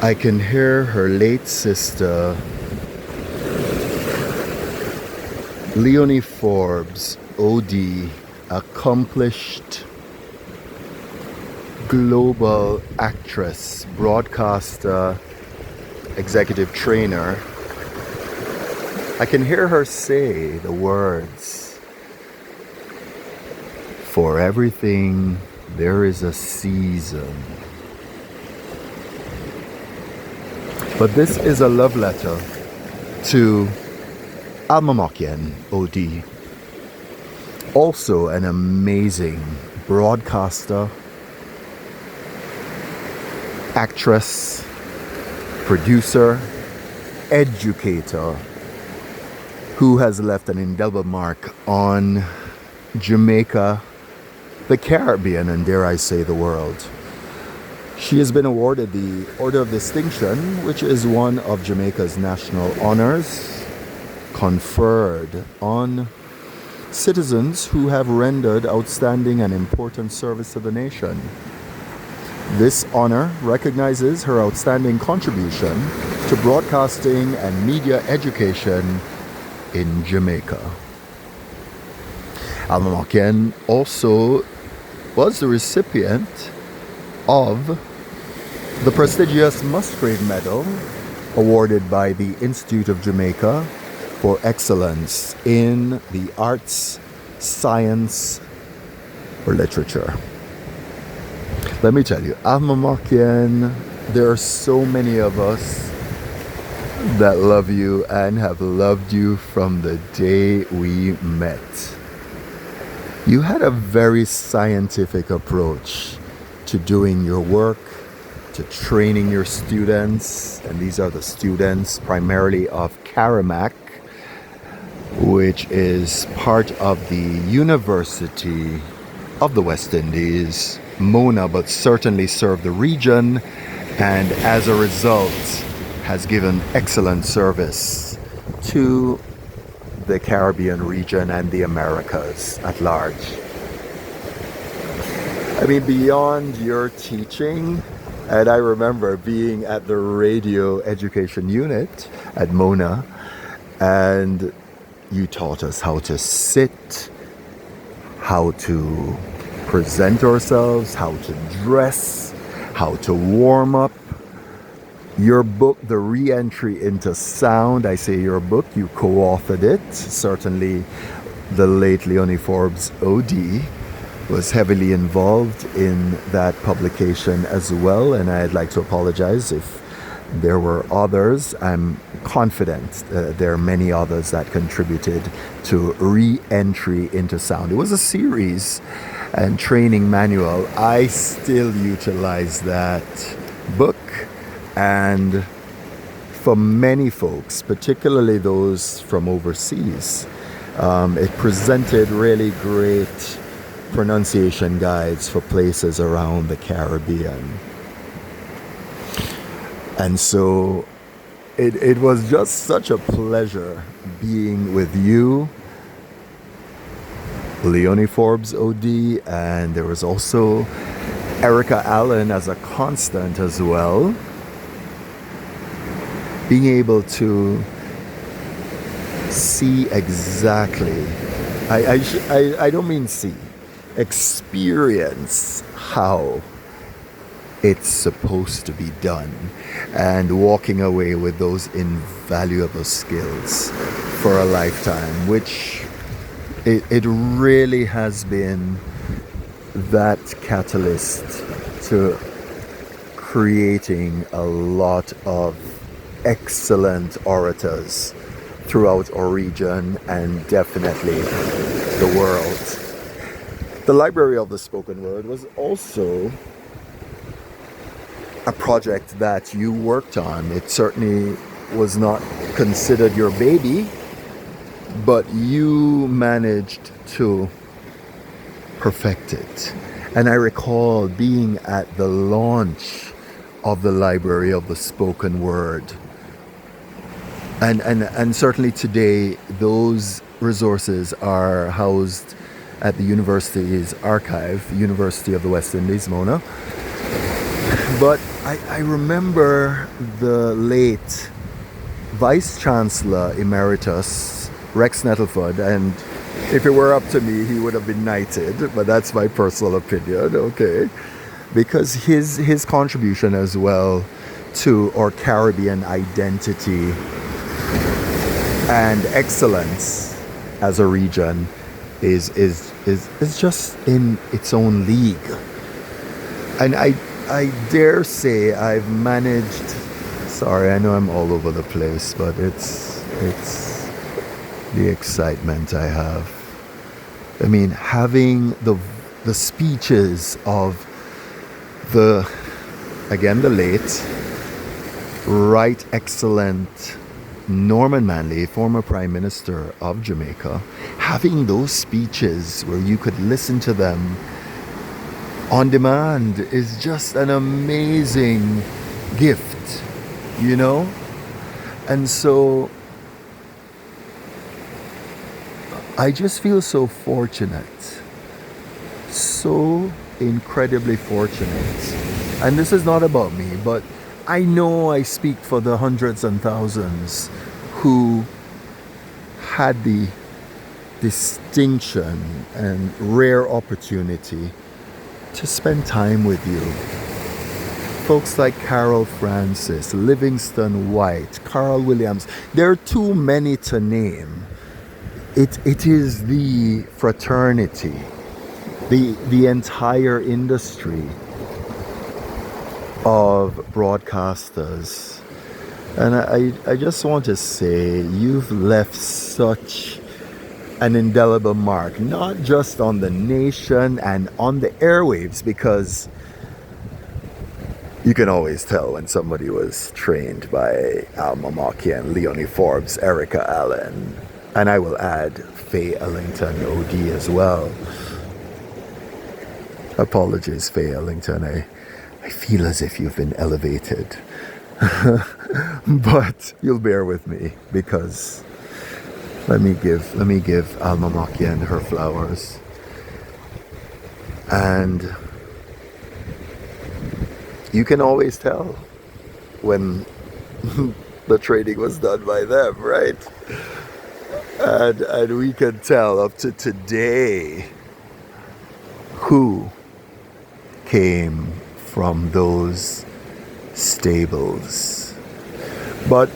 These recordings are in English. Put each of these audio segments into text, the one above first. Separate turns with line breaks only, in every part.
I can hear her late sister, Leonie Forbes, OD, accomplished global actress, broadcaster, executive trainer. I can hear her say the words, "For everything there is a season." But this is a love letter to Alma Mock-Yen, OD. Also an amazing broadcaster, actress, producer, educator, who has left an indelible mark on Jamaica, the Caribbean, and dare I say the world. She has been awarded the Order of Distinction, which is one of Jamaica's national honors, conferred on citizens who have rendered outstanding and important service to the nation. This honor recognizes her outstanding contribution to broadcasting and media education in Jamaica. Alma Mock-Yen also was the recipient of the prestigious Musgrave Medal awarded by the Institute of Jamaica for excellence in the arts, science, or literature. Let me tell you, Alma Mock-Yen, there are so many of us that love you and have loved you from the day we met. You had a very scientific approach to doing your work, to training your students, and these are the students primarily of Caramac, which is part of the University of the West Indies, Mona, but certainly served the region, and as a result has given excellent service to the Caribbean region and the Americas at large. I mean, beyond your teaching, and I remember being at the radio education unit at Mona, and you taught us how to sit, how to present ourselves, how to dress, how to warm up. Your book, The Re-Entry into Sound, I say your book, you co-authored it. Certainly the late Leonie Forbes, OD, was heavily involved in that publication as well, and I'd like to apologize if there were others. I'm confident there are many others that contributed to Re-Entry into Sound. It was a series and training manual. I still utilize that book, and for many folks, particularly those from overseas, it presented really great pronunciation guides for places around the Caribbean. And so it was just such a pleasure being with you, Leonie Forbes, OD, and there was also Erica Allen as a constant as well. Being able to see exactly, I don't mean see, experience how it's supposed to be done, and walking away with those invaluable skills for a lifetime, which it really has been that catalyst to creating a lot of excellent orators throughout our region and definitely the world. The Library of the Spoken Word was also a project that you worked on. It certainly was not considered your baby, but you managed to perfect it. And I recall being at the launch of the Library of the Spoken Word. And certainly today, those resources are housed at the university's archive, University of the West Indies, Mona. But I remember the late Vice Chancellor Emeritus Rex Nettleford, and if it were up to me, he would have been knighted, but that's my personal opinion, okay? Because his contribution as well to our Caribbean identity and excellence as a region is just in its own league. And I dare say I've managed. Sorry, I know I'm all over the place, but it's the excitement I have. I mean, having the speeches of the late, right excellent Norman Manley, former Prime Minister of Jamaica, having those speeches where you could listen to them on demand is just an amazing gift, you know? And so I just feel so fortunate, so incredibly fortunate. And this is not about me, but I know I speak for the hundreds and thousands who had the distinction and rare opportunity to spend time with you. Folks like Carol Francis, Livingston White, Carl Williams, there are too many to name. It is the fraternity, the entire industry of broadcasters. And I just want to say, you've left such an indelible mark, not just on the nation and on the airwaves, because you can always tell when somebody was trained by Alma Mock-Yen, Leonie Forbes, Erica Allen, and I will add Faye Ellington OD as well. Apologies, Faye Ellington. I feel as if you've been elevated. But you'll bear with me, because let me give Alma Mock-Yen her flowers. And you can always tell when the training was done by them, right? And we can tell up to today who came from those stables. But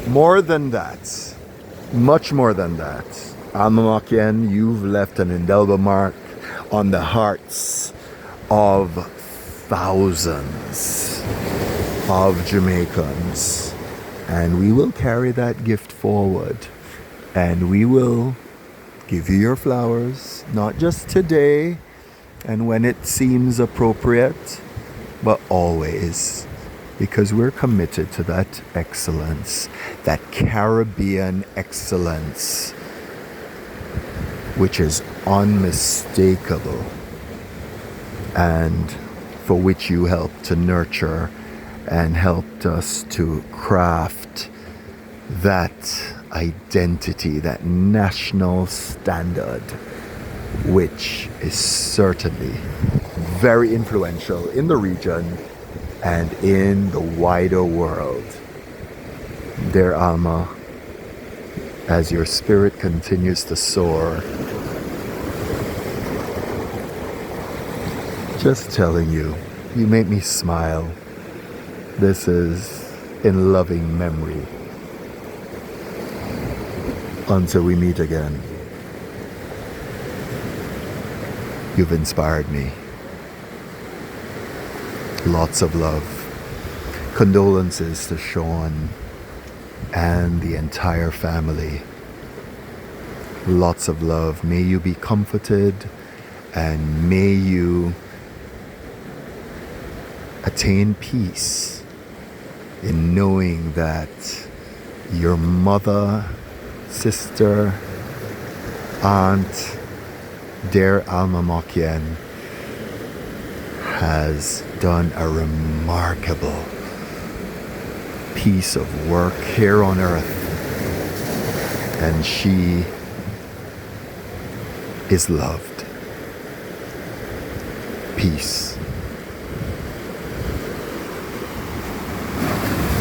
more than that, much more than that, Alma Mock-Yen, you've left an indelible mark on the hearts of thousands of Jamaicans. And we will carry that gift forward. And we will give you your flowers, not just today and when it seems appropriate, but always, because we're committed to that excellence, that Caribbean excellence, which is unmistakable, and for which you helped to nurture and helped us to craft that identity, that national standard, which is certainly very influential in the region and in the wider world. Dear Alma, as your spirit continues to soar, just telling you, you make me smile. This is in loving memory. Until we meet again. You've inspired me. Lots of love. Condolences to Sean and the entire family. Lots of love. May you be comforted, and may you attain peace in knowing that your mother, sister, aunt, dear Alma Mock-Yen, has done a remarkable piece of work here on earth, and she is loved. Peace.